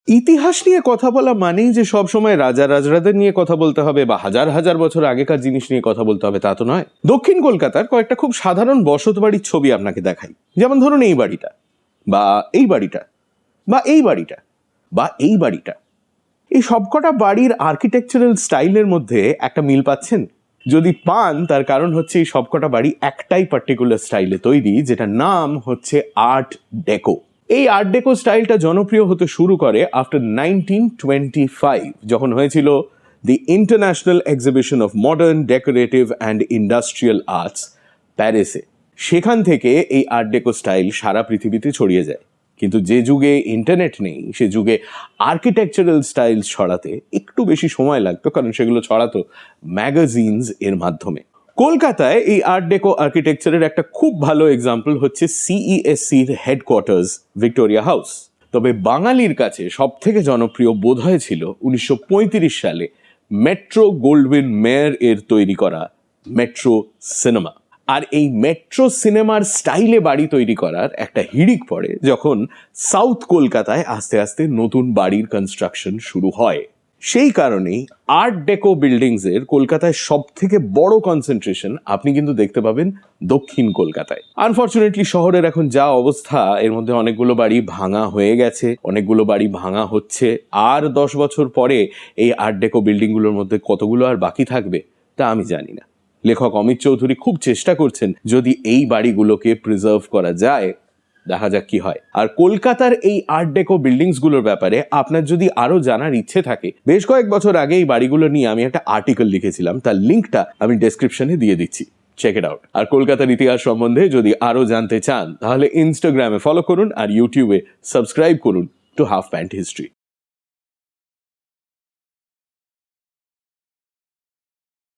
ইতিহাস নিয়ে কথা বলা মানেই যে সব সময় রাজা রাজরাদের নিয়ে কথা বলতে হবে বা হাজার হাজার বছর আগেকার জিনিস নিয়ে কথা বলতে হবে তা তো নয়। দক্ষিণ কলকাতার কয়েকটা খুব সাধারণ বসত বাড়ির ছবি আপনাকে দেখাই। যেমন ধরুন এই বাড়িটা, বা এই বাড়িটা, বা এই বাড়িটা, বা এই বাড়িটা। এই সবকটা বাড়ির আর্কিটেকচারাল স্টাইলের মধ্যে একটা মিল পাচ্ছেন? যদি পান তার কারণ হচ্ছে এই সবকটা বাড়ি একটাই পার্টিকুলার স্টাইলে তৈরি, যেটা নাম হচ্ছে আর্ট ডেকো। এই আর্ট ডেকো স্টাইলটা জনপ্রিয় হতে শুরু করে আফটার 1925, যখন হয়েছিল the international exhibition of modern decorative and industrial arts প্যারিসে। সেখান থেকে এই আর্ট ডেকো স্টাইল সারা পৃথিবীতে ছড়িয়ে যায়। কিন্তু যে যুগে ইন্টারনেট নেই সে যুগে আর্কিটেকচারাল স্টাইল ছড়াতে একটু বেশি সময় লাগতো, কারণ সেগুলো ছড়াতো ম্যাগাজিনস এর মাধ্যমে। কলকাতায় এই আর্ট ডেকো আর্কিটেকচারের একটা খুব ভালো এক্সাম্পল হচ্ছে সিইএসসির হেডকোয়ার্টার্স ভিক্টোরিয়া হাউস। তবে বাঙালির কাছে সব থেকে জনপ্রিয় বোধহয় ছিল 1935 সালে মেট্রো গোল্ডউইন মেয়র এর তৈরি করা মেট্রো সিনেমা। আর এই মেট্রো সিনেমার স্টাইলে বাড়ি তৈরি করার একটা হিড়িক পড়ে যখন সাউথ কলকাতায় আস্তে আস্তে নতুন বাড়ির কনস্ট্রাকশন শুরু হয়। সেই কারণেই আর্ট ডেকো বিল্ডিংস এর কলকাতায় সব থেকে বড় কনসেন্ট্রেশন আপনি কিন্তু দেখতে পাবেন দক্ষিণ কলকাতায়। আনফর্চুনেটলি শহরের এখন যা অবস্থা, এর মধ্যে অনেকগুলো বাড়ি ভাঙা হয়ে গেছে, অনেকগুলো বাড়ি ভাঙা হচ্ছে। আর 10 বছর পরে এই আর্ট ডেকো বিল্ডিংগুলোর মধ্যে কতগুলো আর বাকি থাকবে তা আমি জানি না। লেখক অমিত চৌধুরী খুব চেষ্টা করছেন যদি এই বাড়িগুলোকে প্রিজার্ভ করা যায়, দেখা যাক কি হয়। আর কলকাতার এই আর্ট ডেকো বিল্ডিংস গুলোর ব্যাপারে আপনার যদি আরো জানার ইচ্ছে থাকে, বেশ কয়েক বছর আগে এই বাড়িগুলো নিয়ে আমি একটা আর্টিকেল লিখেছিলাম, তার লিঙ্কটা আমি ডেসক্রিপশনে দিয়ে দিচ্ছি, চেক ইট আউট। আর কলকাতার ইতিহাস সম্বন্ধে যদি আরো জানতে চান তাহলে ইনস্টাগ্রামে ফলো করুন আর ইউটিউবে সাবস্ক্রাইব করুন টু হাফ প্যান্ট হিস্ট্রি।